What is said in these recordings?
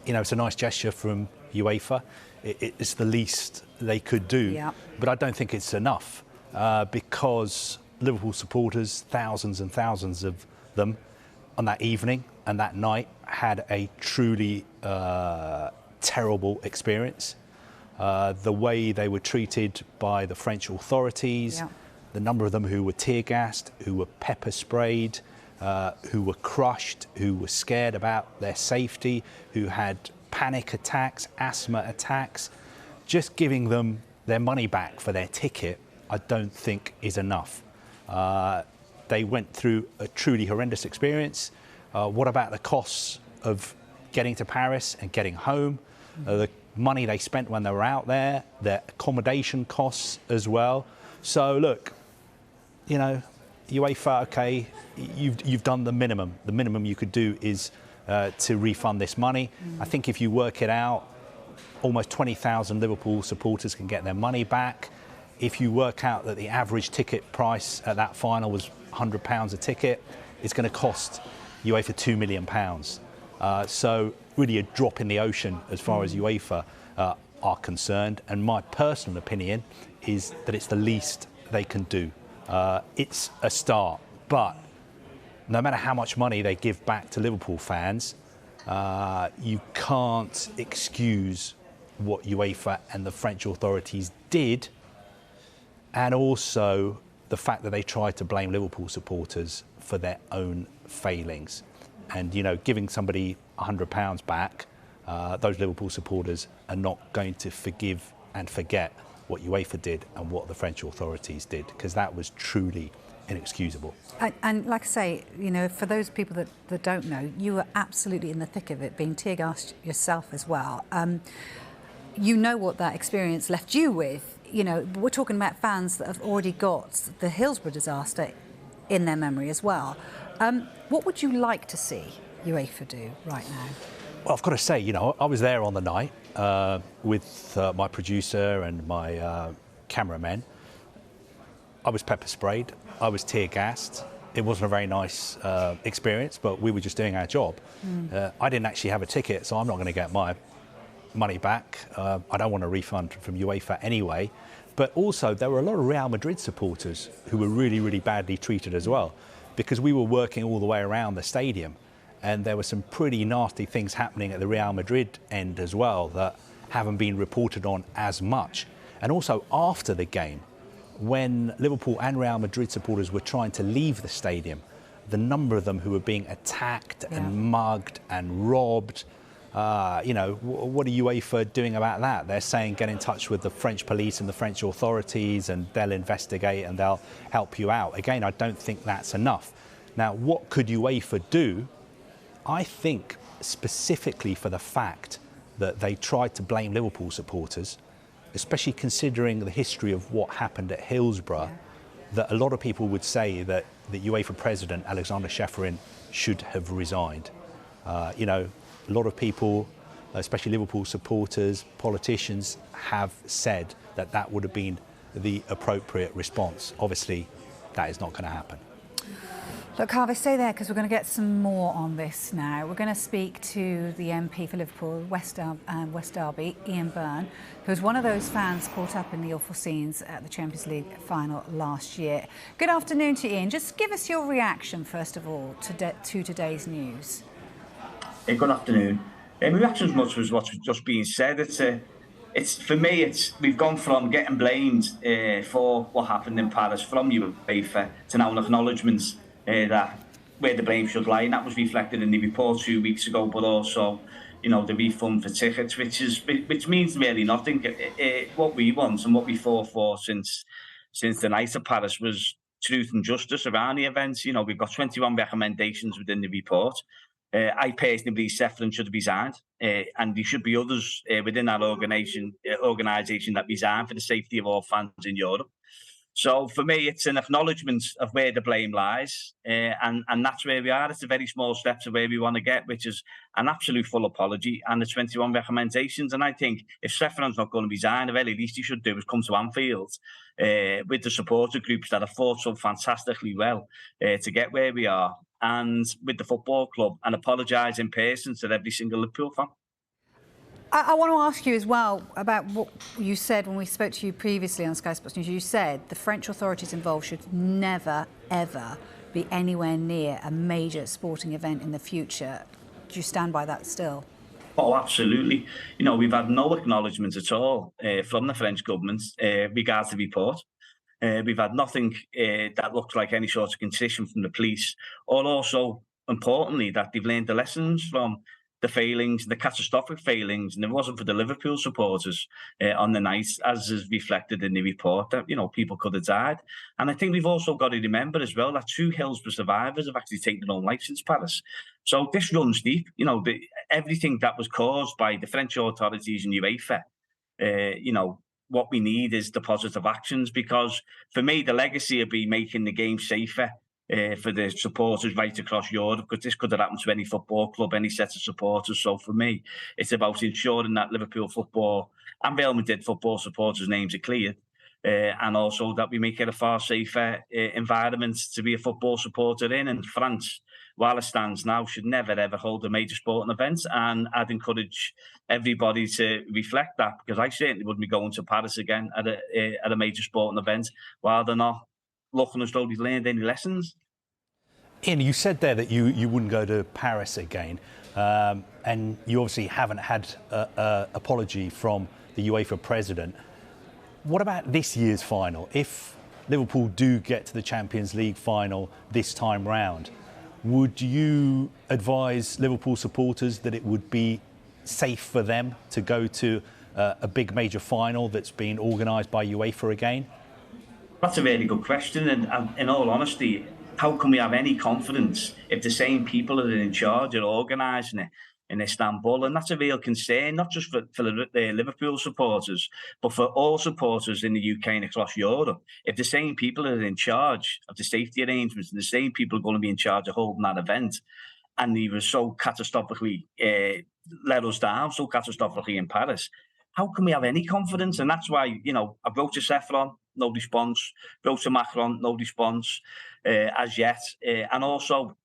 it's a nice gesture from UEFA. It's the least they could do. Yeah. But I don't think it's enough because Liverpool supporters, thousands and thousands of them, on that evening and that night had a truly terrible experience. The way they were treated by the French authorities, Yeah. the number of them who were tear gassed, who were pepper sprayed, who were crushed, who were scared about their safety, who had panic attacks, asthma attacks. Just giving them their money back for their ticket, I don't think is enough. They went through a truly horrendous experience. What about the costs of getting to Paris and getting home? The money they spent when they were out there, their accommodation costs as well. So look, UEFA, okay, you've done the minimum. The minimum you could do is to refund this money. I think if you work it out, almost 20,000 Liverpool supporters can get their money back. If you work out that the average ticket price at that final was £100 a ticket, it's going to cost UEFA £2 million. So really a drop in the ocean as far as UEFA are concerned. And my personal opinion is that it's the least they can do. It's a start, but no matter how much money they give back to Liverpool fans, you can't excuse what UEFA and the French authorities did, and also the fact that they tried to blame Liverpool supporters for their own failings. And, giving somebody £100 back, those Liverpool supporters are not going to forgive and forget what UEFA did and what the French authorities did, because that was truly inexcusable. And like I say, for those people that don't know, you were absolutely in the thick of it, being tear gassed yourself as well. You know what that experience left you with. We're talking about fans that have already got the Hillsborough disaster in their memory as well. What would you like to see UEFA do right now? Well, I've got to say, I was there on the night with my producer and my cameramen. I was pepper sprayed. I was tear gassed. It wasn't a very nice experience, but we were just doing our job. I didn't actually have a ticket, so I'm not going to get my money back. I don't want a refund from UEFA anyway. But also, there were a lot of Real Madrid supporters who were really, really badly treated as well, because we were working all the way around the stadium. And there were some pretty nasty things happening at the Real Madrid end as well that haven't been reported on as much. And also after the game, when Liverpool and Real Madrid supporters were trying to leave the stadium, the number of them who were being attacked and mugged and robbed, what are UEFA doing about that? They're saying get in touch with the French police and the French authorities and they'll investigate and they'll help you out. Again, I don't think that's enough. Now, what could UEFA do? I think specifically for the fact that they tried to blame Liverpool supporters, especially considering the history of what happened at Hillsborough, that a lot of people would say that the UEFA president, Alexander Ceferin, should have resigned. A lot of people, especially Liverpool supporters, politicians, have said that that would have been the appropriate response. Obviously, that is not going to happen. Look, Kaveh, stay there because we're going to get some more on this now. We're going to speak to the MP for Liverpool, West Derby, Ian Byrne, who's one of those fans caught up in the awful scenes at the Champions League final last year. Good afternoon to Ian. Just give us your reaction, first of all, to today's news. Good afternoon. My reaction much was what's just being said. It's for me. We've gone from getting blamed for what happened in Paris from UEFA to now an acknowledgement that where the blame should lie, and that was reflected in the report 2 weeks ago. But also, the refund for tickets, which means really nothing. What we want and what we fought for since the night of Paris was truth and justice around the events. We've got 21 recommendations within the report. I personally believe Ceferin should have resigned, and there should be others within that organisation that resign for the safety of all fans in Europe. So for me, it's an acknowledgement of where the blame lies, and that's where we are. It's a very small step to where we want to get, which is an absolute full apology and the 21 recommendations. And I think if Ceferin's not going to resign, the very least he should do is come to Anfield with the supporter groups that have fought so fantastically well to get where we are, and with the football club, and apologise in person to every single Liverpool fan. I want to ask you as well about what you said when we spoke to you previously on Sky Sports News. You said the French authorities involved should never, ever be anywhere near a major sporting event in the future. Do you stand by that still? Oh, absolutely. We've had no acknowledgement at all from the French government regards the report. We've had nothing that looks like any sort of concession from the police, or also, importantly, that they've learned the lessons from the failings, the catastrophic failings, and it wasn't for the Liverpool supporters on the night, as is reflected in the report, that people could have died. And I think we've also got to remember as well that 2 Hillsborough survivors have actually taken their own life since Paris. So this runs deep. Everything that was caused by the French authorities and UEFA, what we need is the positive actions, because for me, the legacy would be making the game safer for the supporters right across Europe, because this could have happened to any football club, any set of supporters. So for me, it's about ensuring that Liverpool football and Real Madrid football supporters' names are cleared, and also that we make it a far safer environment to be a football supporter in. And France, while it stands now, should never ever hold a major sporting event. And I'd encourage everybody to reflect that, because I certainly wouldn't be going to Paris again at a major sporting event while they're not looking as though they've learned any lessons. Ian, you said there that you wouldn't go to Paris again, and you obviously haven't had an apology from the UEFA president. What about this year's final? If Liverpool do get to the Champions League final this time round, would you advise Liverpool supporters that it would be safe for them to go to a big major final that's been organised by UEFA again? That's a really good question, and in all honesty, how can we have any confidence if the same people that are in charge are organising it in Istanbul? And that's a real concern, not just for the Liverpool supporters, but for all supporters in the UK and across Europe. If the same people are in charge of the safety arrangements and the same people are going to be in charge of holding that event, and they were so catastrophically let us down, so catastrophically in Paris, how can we have any confidence? And that's why, I wrote to Saffron, no response. Wrote to Macron, no response as yet. And also,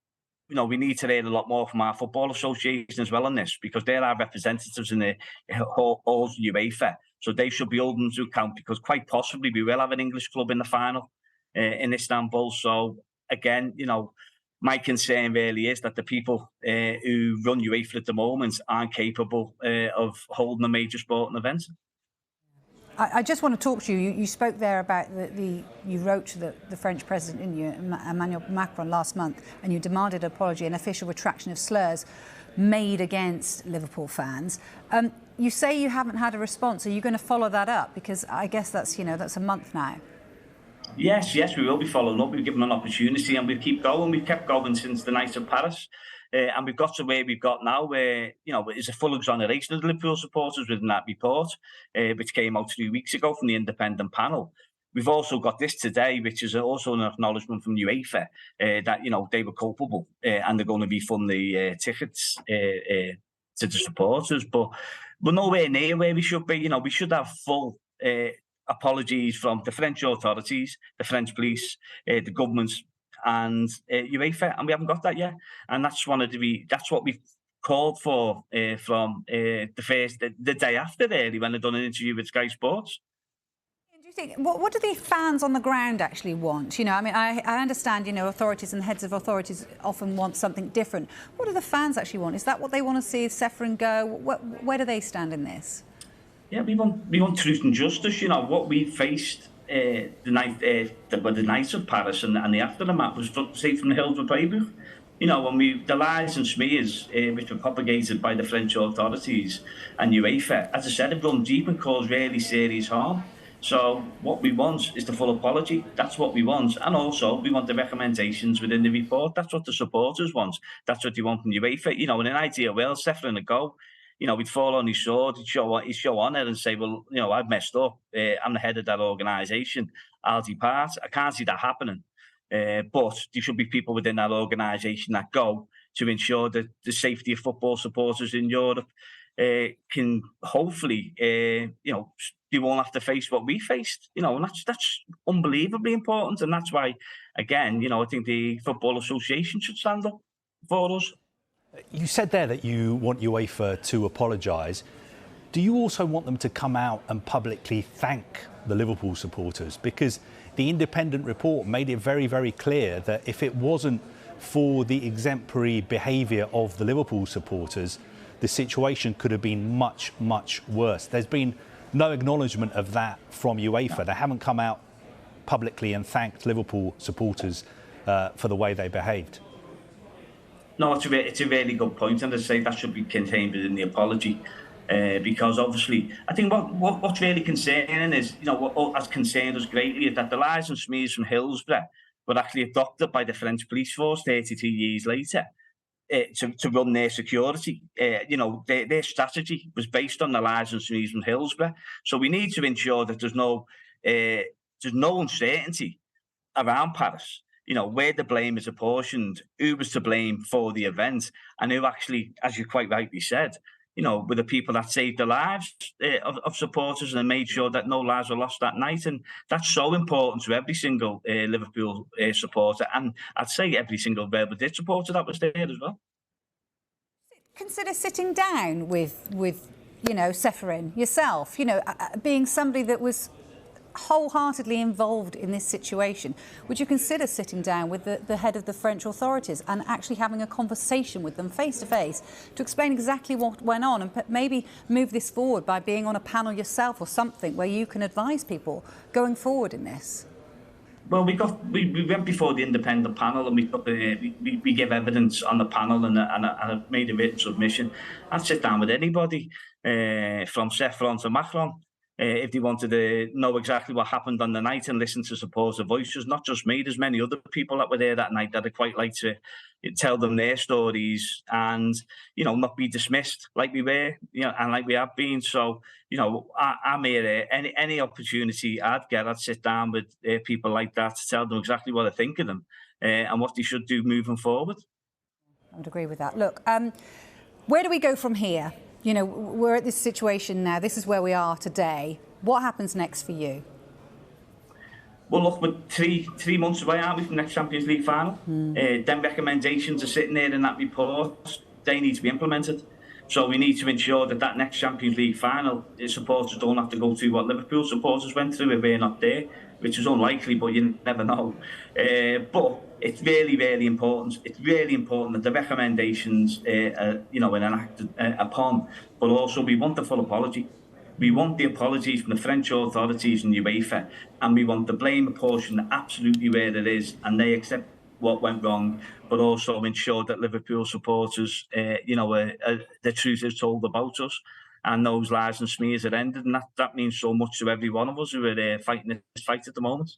we need to learn a lot more from our football association as well on this, because they're our representatives in the whole UEFA. So they should be holding to account, because quite possibly we will have an English club in the final in Istanbul. So again, my concern really is that the people who run UEFA at the moment aren't capable of holding a major sporting event. I just want to talk to you. You spoke there about you wrote to the French president, didn't you, Emmanuel Macron, last month, and you demanded an apology, an official retraction of slurs made against Liverpool fans. You say you haven't had a response. Are you going to follow that up? Because I guess that's a month now. Yes, we will be following up. We've given an opportunity, and we'll keep going. We've kept going since the night of Paris. And we've got to where we've got now, where, it's a full exoneration of the Liverpool supporters within that report, which came out 3 weeks ago from the independent panel. We've also got this today, which is also an acknowledgement from UEFA that, they were culpable and they're going to refund the tickets to the supporters. But we're nowhere near where we should be. We should have full apologies from the French authorities, the French police, the governments, and UEFA, and we haven't got that yet. And that's what we've called for from the day after, really, when I done an interview with Sky Sports. Do you think what do the fans on the ground actually want? I understand, authorities and heads of authorities often want something different. What do the fans actually want? Is that what they want to see? Is Saffron go? Where do they stand in this? Yeah, we want truth and justice. What we faced the night of Paris and the aftermath was safe from the hills of playbook. When the lies and smears which were propagated by the French authorities and UEFA, as I said, have run deep and caused really serious harm. So what we want is the full apology. That's what we want. And also, we want the recommendations within the report. That's what the supporters want. That's what they want from UEFA. In an ideal world, Saffron would go, he'd fall on his sword, he'd show honour and say, well, I've messed up. I'm the head of that organisation. I'll depart. I can't see that happening. But there should be people within that organisation that go to ensure that the safety of football supporters in Europe can hopefully, they won't have to face what we faced. And that's unbelievably important. And that's why, again, I think the Football Association should stand up for us. You said there that you want UEFA to apologise. do you also want them to come out and publicly thank the Liverpool supporters? Because the independent report made it very, very clear that if it wasn't for the exemplary behaviour of the Liverpool supporters, the situation could have been much, much worse. There's been no acknowledgement of that from UEFA. They haven't come out publicly and thanked Liverpool supporters for the way they behaved. No, it's a really good point, and I say that should be contained within the apology, because obviously, I think what's really concerning is, what has concerned us greatly is that the lies and smears from Hillsborough were actually adopted by the French police force 32 years later to run their security. Their strategy was based on the lies and smears from Hillsborough. So we need to ensure that there's no uncertainty around Paris. Where the blame is apportioned, who was to blame for the event, and who actually, as you quite rightly said, were the people that saved the lives of supporters and made sure that no lives were lost that night. And that's so important to every single Liverpool supporter, and I'd say every single Real Madrid supporter that was there as well. Consider sitting down with Seferin yourself, being somebody that was wholeheartedly involved in this situation. Would you consider sitting down with the head of the French authorities and actually having a conversation with them face to face to explain exactly what went on, and maybe move this forward by being on a panel yourself or something where you can advise people going forward in this? Well, we went before the independent panel, and we gave evidence on the panel, and I made a written submission. I'd sit down with anybody from Seferin to Macron. If they wanted to know exactly what happened on the night and listen to supporter voices, not just me, there's many other people that were there that night that I'd quite like to tell them their stories and, not be dismissed like we were, and like we have been. So, I'm here, any opportunity I'd get, I'd sit down with people like that to tell them exactly what I think of them and what they should do moving forward. I would agree with that. Look, where do we go from here? We're at this situation now. This is where we are today. What happens next for you? Well, look, we're three months away, aren't we, from the next Champions League final? Them recommendations are sitting there in that report. They need to be implemented. So we need to ensure that next Champions League final, supporters don't have to go through what Liverpool supporters went through if we're not there, which is unlikely, but you never know. But it's really, really important. It's really important that the recommendations are enacted upon, but also we want the full apology. We want the apologies from the French authorities and UEFA, and we want the blame apportioned absolutely where it is, and they accept what went wrong, but also ensure that Liverpool supporters, the truth is told about us, and those lies and smears are ended, and that means so much to every one of us who are fighting this fight at the moment.